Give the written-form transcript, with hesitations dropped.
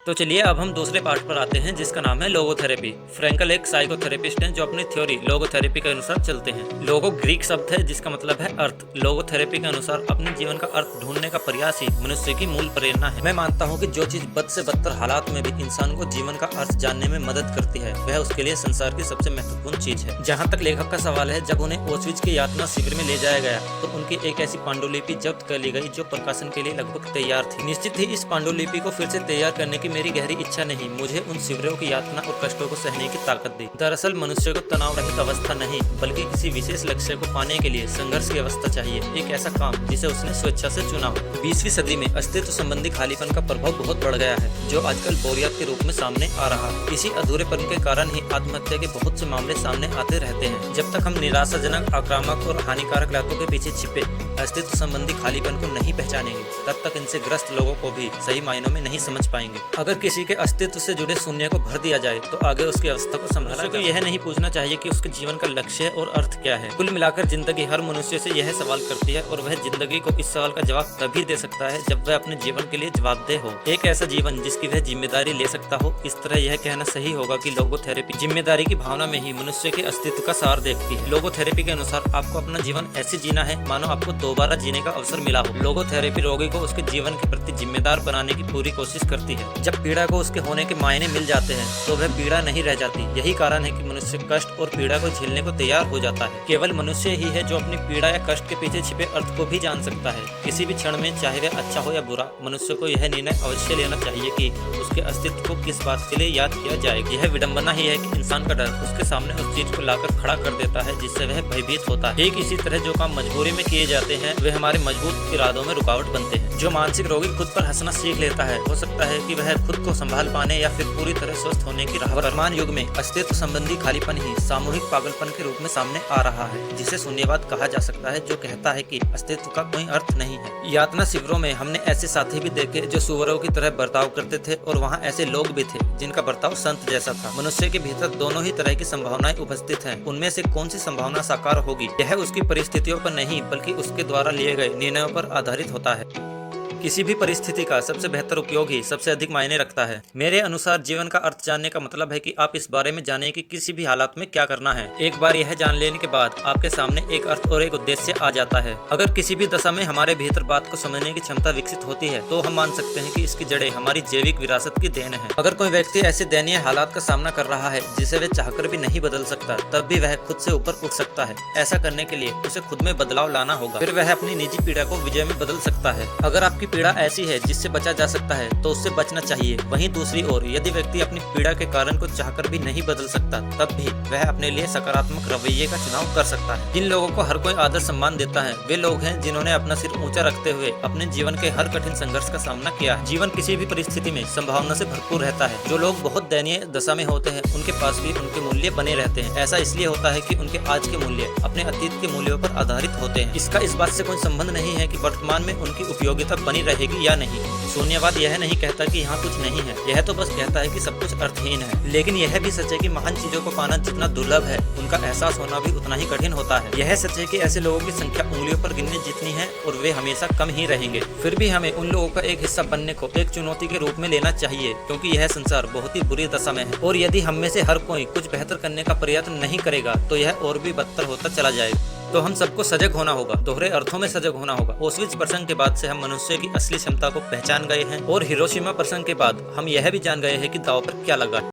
तो चलिए अब हम दूसरे पार्ट पर आते हैं जिसका नाम है लोगोथेरेपी। फ्रैंकल एक साइकोथेरेपिस्ट हैं जो अपनी थ्योरी लोगोथेरेपी के अनुसार चलते हैं। लोगो ग्रीक शब्द है जिसका मतलब है अर्थ। लोगोथेरेपी के अनुसार अपने जीवन का अर्थ ढूंढने का प्रयास ही मनुष्य की मूल प्रेरणा है। मैं मानता हूँ कि जो चीज बद से बदतर हालात में भी इंसान को जीवन का अर्थ जानने में मदद करती है वह उसके लिए संसार की सबसे महत्वपूर्ण चीज है। जहाँ तक लेखक का सवाल है, जब उन्हें ओशविट्ज के यातना शिविर में ले जाया गया तो उनकी एक ऐसी पांडुलिपि जब्त कर ली गई जो प्रकाशन के लिए लगभग तैयार थी। निश्चित ही इस पांडुलिपि को फिर से तैयार करने की मेरी गहरी इच्छा नहीं मुझे उन शिविरों की यातना और कष्टों को सहने की ताकत दी। दरअसल मनुष्य को तनाव रहित अवस्था नहीं बल्कि किसी विशेष लक्ष्य को पाने के लिए संघर्ष की अवस्था चाहिए, एक ऐसा काम जिसे उसने स्वेच्छा से चुना हो। 20वीं सदी में अस्तित्व संबंधी खालीपन का प्रभाव बहुत बढ़ गया है जो आजकल बोरियत के रूप में सामने आ रहा है। इसी अधूरेपन के कारण ही आत्महत्या के बहुत से मामले सामने आते रहते हैं। जब तक हम निराशाजनक, आक्रामक और हानिकारक लतों के पीछे छिपे अस्तित्व संबंधी खालीपन को नहीं पहचानेंगे तब तक इनसे ग्रस्त लोगों को भी सही मायनों में नहीं समझ पाएंगे। अगर किसी के अस्तित्व से जुड़े शून्य को भर दिया जाए तो आगे उसकी अवस्था को संभाला को यह नहीं पूछना चाहिए कि उसके जीवन का लक्ष्य और अर्थ क्या है। कुल मिलाकर जिंदगी हर मनुष्य से यह सवाल करती है और वह जिंदगी को इस सवाल का जवाब तभी दे सकता है जब वह अपने जीवन के लिए जवाबदेह हो। एक ऐसा जीवन जिसकी वह जिम्मेदारी ले सकता हो। इस तरह यह कहना सही होगा कि लोगोथेरेपी जिम्मेदारी की भावना में ही मनुष्य के अस्तित्व का सार देखती है। लोगोथेरेपी के अनुसार आपको अपना जीवन ऐसे जीना है मानो आपको दोबारा जीने का अवसर मिला हो। लोगोथेरेपी रोगी को उसके जीवन के प्रति जिम्मेदार बनाने की पूरी कोशिश करती है। जब पीड़ा को उसके होने के मायने मिल जाते हैं तो वह पीड़ा नहीं रह जाती। यही कारण है कि मनुष्य कष्ट और पीड़ा को झेलने को तैयार हो जाता है। केवल मनुष्य ही है जो अपनी पीड़ा या कष्ट के पीछे छिपे अर्थ को भी जान सकता है। किसी भी क्षण में, चाहे वह अच्छा हो या बुरा, मनुष्य को यह निर्णय अवश्य लेना चाहिए कि उसके अस्तित्व को किस बात के लिए याद किया जाएगा। यह विडंबना ही है कि इंसान का डर उसके सामने उस चीज को लाकर खड़ा कर देता है जिससे वह भयभीत होता है। ठीक इसी तरह जो काम मजबूरी में किए जाते हैं वे हमारे मजबूत इरादों में रुकावट बनते हैं। जो मानसिक रोगी खुद पर हंसना सीख लेता है, हो सकता है कि वह खुद को संभाल पाने या फिर पूरी तरह स्वस्थ होने की राह। वर्तमान युग में अस्तित्व संबंधी खालीपन ही सामूहिक पागलपन के रूप में सामने आ रहा है, जिसे शून्यवाद कहा जा सकता है, जो कहता है कि अस्तित्व का कोई अर्थ नहीं है। यातना शिविरों में हमने ऐसे साथी भी देखे जो सुअरों की तरह बर्ताव करते थे और वहाँ ऐसे लोग भी थे जिनका बर्ताव संत जैसा था। मनुष्य के भीतर दोनों ही तरह की संभावनाएं उपस्थित हैं। उनमें से कौन सी संभावना साकार होगी यह उसकी परिस्थितियों पर नहीं बल्कि उसके द्वारा लिए गए निर्णयों पर आधारित होता है। किसी भी परिस्थिति का सबसे बेहतर उपयोग ही सबसे अधिक मायने रखता है। मेरे अनुसार जीवन का अर्थ जानने का मतलब है कि आप इस बारे में जानें कि किसी भी हालात में क्या करना है। एक बार यह जान लेने के बाद आपके सामने एक अर्थ और एक उद्देश्य आ जाता है। अगर किसी भी दशा में हमारे भीतर बात को समझने की क्षमता विकसित होती है तो हम मान सकते हैं कि इसकी जड़ें हमारी जैविक विरासत की देन है। अगर कोई व्यक्ति ऐसे दयनीय हालात का सामना कर रहा है जिसे वह चाहकर भी नहीं बदल सकता, तब भी वह खुद से ऊपर उठ सकता है। ऐसा करने के लिए उसे खुद में बदलाव लाना होगा, फिर वह अपनी निजी पीड़ा को विजय में बदल सकता है। अगर आपकी पीड़ा ऐसी है जिससे बचा जा सकता है तो उससे बचना चाहिए। वहीं दूसरी ओर यदि व्यक्ति अपनी पीड़ा के कारण को चाहकर भी नहीं बदल सकता, तब भी वह अपने लिए सकारात्मक रवैये का चुनाव कर सकता है। जिन लोगों को हर कोई आदर सम्मान देता है वे लोग हैं जिन्होंने अपना सिर ऊंचा रखते हुए अपने जीवन के हर कठिन संघर्ष का सामना किया है। जीवन किसी भी परिस्थिति में संभावना से भरपूर रहता है। जो लोग बहुत दयनीय दशा में होते हैं उनके पास भी उनके मूल्य बने रहते हैं। ऐसा इसलिए होता है कि उनके आज के मूल्य अपने अतीत के मूल्यों पर आधारित होते हैं। इसका इस बात से कोई संबंध नहीं है कि वर्तमान में उनकी उपयोगिता बनी रहेगी या नहीं। शून्यवाद यह नहीं कहता कि यहाँ कुछ नहीं है, यह तो बस कहता है कि सब कुछ अर्थहीन है। लेकिन यह भी सच है कि महान चीजों को पाना जितना दुर्लभ है उनका एहसास होना भी उतना ही कठिन होता है। यह सच है कि ऐसे लोगों की संख्या उंगलियों पर गिनने जितनी है और वे हमेशा कम ही रहेंगे। फिर भी हमें उन लोगों का एक हिस्सा बनने को एक चुनौती के रूप में लेना चाहिए, क्योंकि यह संसार बहुत ही बुरी दशा में है और यदि हम में से हर कोई कुछ बेहतर करने का प्रयत्न नहीं करेगा तो यह और भी बदतर होता चला जाएगा। तो हम सबको सजग होना होगा, दोहरे अर्थों में सजग होना होगा। ओशविट्ज प्रसंग के बाद से हम मनुष्य की असली क्षमता को पहचान गए हैं और हिरोशिमा प्रसंग के बाद हम यह भी जान गए हैं कि दांव पर क्या लगा।